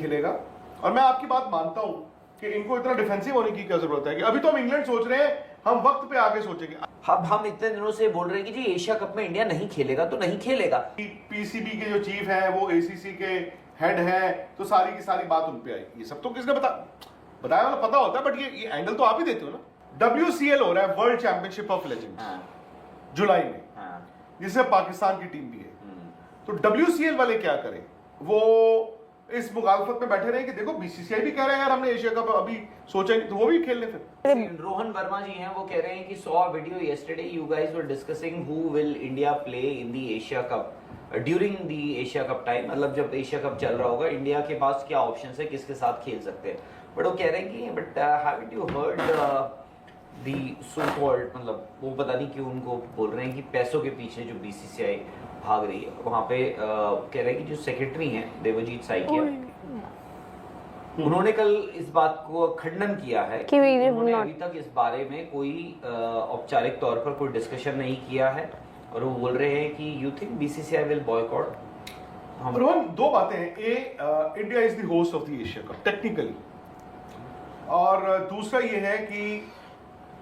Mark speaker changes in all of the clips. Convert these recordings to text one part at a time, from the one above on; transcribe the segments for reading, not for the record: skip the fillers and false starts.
Speaker 1: खेलेगा। और मैं आपकी बात मानता हूं कि इनको इतना डिफेंसिव होने की क्या जरूरत है कि अभी तो हम इंग्लैंड सोच रहे हैं, हम वक्त पे आगे सोचेंगे।
Speaker 2: हम इतने दिनों से बोल रहे हैं कि जी एशिया कप में इंडिया नहीं खेलेगा तो नहीं खेलेगा।
Speaker 1: पीसीबी के जो चीफ हैं वो एसीसी के हेड हैं, तो सारी की सारी बात उन पे आई। ये सब तो किसने बताया वाला पता होता है, बट ये एंगल तो आप ही देते हो ना। WCL हो रहा है, वर्ल्ड चैंपियनशिप ऑफ लेजेंड्स, जुलाई में, जिसमें पाकिस्तान की टीम भी है। तो WCL वाले क्या करें, वो इस मुखालफत में बैठे रहे कि देखो बीसीसीआई भी कह रहे हैं यार हमने एशिया कप अभी सोचा नहीं, तो वो भी खेल लें फिर।
Speaker 2: रोहन वर्मा जी हैं, वो कह रहे हैं कि saw video yesterday you guys were discussing who will India play in the Asia cup during the Asia cup time, मतलब जब एशिया कप चल रहा होगा इंडिया के पास क्या ऑप्शंस है, किसके साथ खेल सकते हैं। बट वो कह रहे हैं कि but haven't you heard the so called, मतलब वो पता नहीं क्यों उनको बोल रहे हैं कि पैसों के पीछे जो बीसीसीआई भाग रही है। वहां पे कह रहे हैं कि जो सेक्रेटरी हैं देवजीत साइकिया, उन्होंने कल इस बात को खंडन किया है कि उन्होंने अभी तक इस बारे में कोई औपचारिक तौर पर कोई डिस्कशन नहीं किया है, और वो बोल रहे हैं कि you think BCCI will boycott.
Speaker 1: Rohan, दो बातें हैं। India is the host of the Asia cup technically, और दूसरा ये है कि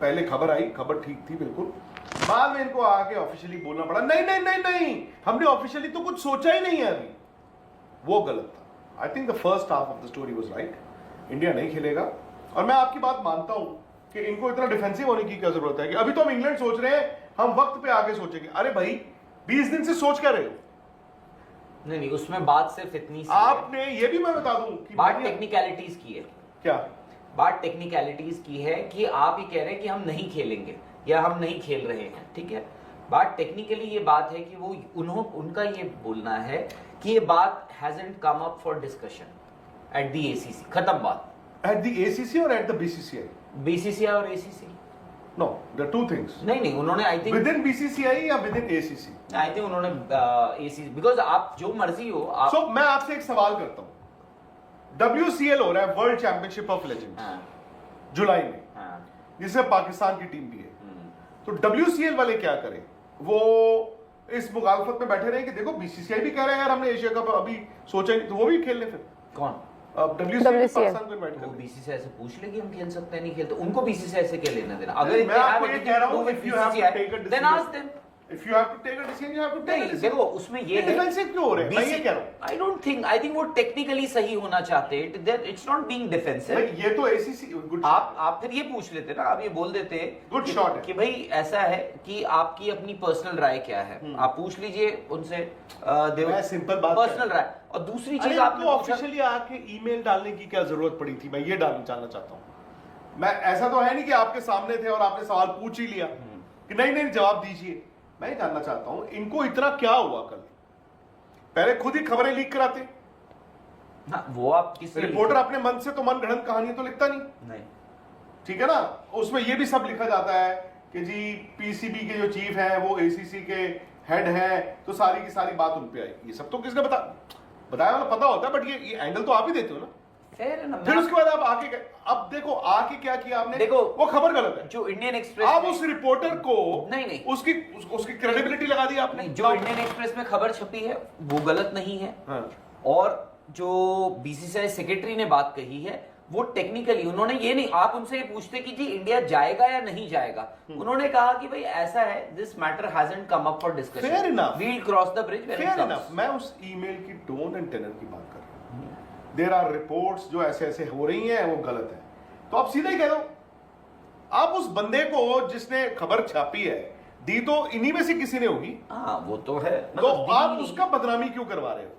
Speaker 1: पहले खबर आई, खबर ठीक थी बिल्कुल, बाद में इनको आके ऑफिशियली बोलना पड़ा नहीं नहीं नहीं नहीं हमने ऑफिशियली तो कुछ सोचा ही नहीं है अभी। वो गलत था। I think the first half of the story was right, India नहीं खेलेगा। और मैं आपकी बात मानता हूं कि इनको इतना डिफेंसिव होने की क्या जरूरत है कि अभी तो हम इंग्लैंड सोच रहे हैं, हम वक्त पे आगे सोचेंगे। अरे भाई 20 दिन से सोच क्या रहे हो?
Speaker 2: नहीं, उसमें बात सिर्फ इतनी सी
Speaker 1: आपने ये भी मैं बता दूं कि
Speaker 2: बात टेक्निकलिटीज की है।
Speaker 1: क्या
Speaker 2: बात टेक्निकलिटीज की है कि आप ये कह रहे हैं कि हम नहीं खेलेंगे या हम नहीं खेल रहे हैं, ठीक है। बात टेक्निकली ये बात है कि वो उनका ये बोलना है कि ये बात hasn't come up for discussion at the ACC, खत्म बात।
Speaker 1: एट द एसीसी और एट द बीसीसीआई?
Speaker 2: बीसीसीआई और ACC,
Speaker 1: no, there two things.
Speaker 2: नहीं, उन्होंने I think
Speaker 1: within BCCI या within ACC?
Speaker 2: I think उन्होंने एसीसी, बिकॉज आप जो मर्जी हो आप।
Speaker 1: सो मैं आपसे एक सवाल करता हूं। WCL हो रहा है, वर्ल्ड चैंपियनशिप ऑफ लेजेंड्स, जुलाई में, जिसमें पाकिस्तान की टीम भी है। तो WCL वाले क्या करें, वो इस मुखालफत में बैठे रहे कि देखो बीसीसीआई भी कह रहे हैं यार हमने एशिया कप अभी सोचा नहीं, तो वो भी खेल लें फिर।
Speaker 2: कौन?
Speaker 1: WCL पाकिस्तान को इनवाइट कर,
Speaker 2: वो बीसीसीआई से पूछ ले कि हम खेल सकते हैं नहीं खेलते, उनको बीसीसीआई से क्या लेना देना। अगर
Speaker 1: मैं आपको ये कह रहा हूं, if you have to take a
Speaker 2: then ask them.
Speaker 1: If you have to take a decision, you have to take a decision.
Speaker 2: देखो उसमें ये है
Speaker 1: डिफेंसिव क्यों हो रहे हैं, मैं ये कह रहा हूं।
Speaker 2: I don't think, I think वो टेक्निकली सही होना चाहते हैं, it's not being defensive।
Speaker 1: ये तो ACC गुड,
Speaker 2: आप फिर ये पूछ लेते ना, आप ये बोल देते
Speaker 1: गुड शॉट
Speaker 2: कि भाई ऐसा है कि आपकी अपनी पर्सनल राय क्या है, आप पूछ लीजिए उनसे।
Speaker 1: मैं सिंपल बात
Speaker 2: पर्सनल राय। और दूसरी चीज
Speaker 1: आपको ऑफिशियली आके ईमेल डालने की क्या जरूरत पड़ी थी, मैं ये जानना चाहता हूं। मैं ऐसा तो है नहीं कि आपके सामने थे और आपने सवाल पूछ ही लिया कि नहीं जवाब दीजिए। मैं जानना चाहता हूं इनको इतना क्या हुआ कल, पहले खुद ही खबरें लीक कराते।
Speaker 2: वो आप किस
Speaker 1: रिपोर्टर अपने मन से तो मन गढ़ंत कहानी तो लिखता नहीं, ठीक है ना। उसमें ये भी सब लिखा जाता है कि जी पीसीबी के जो चीफ हैं वो एसीसी के हेड हैं, तो सारी की सारी बात उन पे आई। ये सब तो किसने बताया वाला पता होता है, बट ये एंगल तो आप ही देते हो ना। फिर उसके बाद आप आके, अब देखो आके क्या किया आपने,
Speaker 2: देखो
Speaker 1: वो खबर गलत है।
Speaker 2: जो इंडियन एक्सप्रेस,
Speaker 1: आप उस रिपोर्टर को
Speaker 2: नहीं
Speaker 1: उसकी क्रेडिबिलिटी लगा दी आपने।
Speaker 2: जो इंडियन एक्सप्रेस में खबर छपी है वो गलत नहीं है, और जो बीसीसीआई सेक्रेटरी ने बात कही है वो टेक्निकली, उन्होंने ये नहीं, आप उनसे ये पूछते कि जी इंडिया जाएगा या नहीं जाएगा, उन्होंने कहा कि भाई ऐसा है, this matter hasn't come up for discussion,
Speaker 1: fair enough,
Speaker 2: we will cross the bridge when it comes.
Speaker 1: मैं उस ईमेल की टोन एंड टेनर की बात कर रहा हूं। देयर आर रिपोर्ट्स जो ऐसे हो रही हैं वो गलत है, तो आप सीधे ही कह दो। आप उस बंदे को जिसने खबर छापी है दी तो इन्हीं में से किसी ने होगी,
Speaker 2: वो तो है,
Speaker 1: तो आप उसका बदनामी क्यों करवा रहे हो?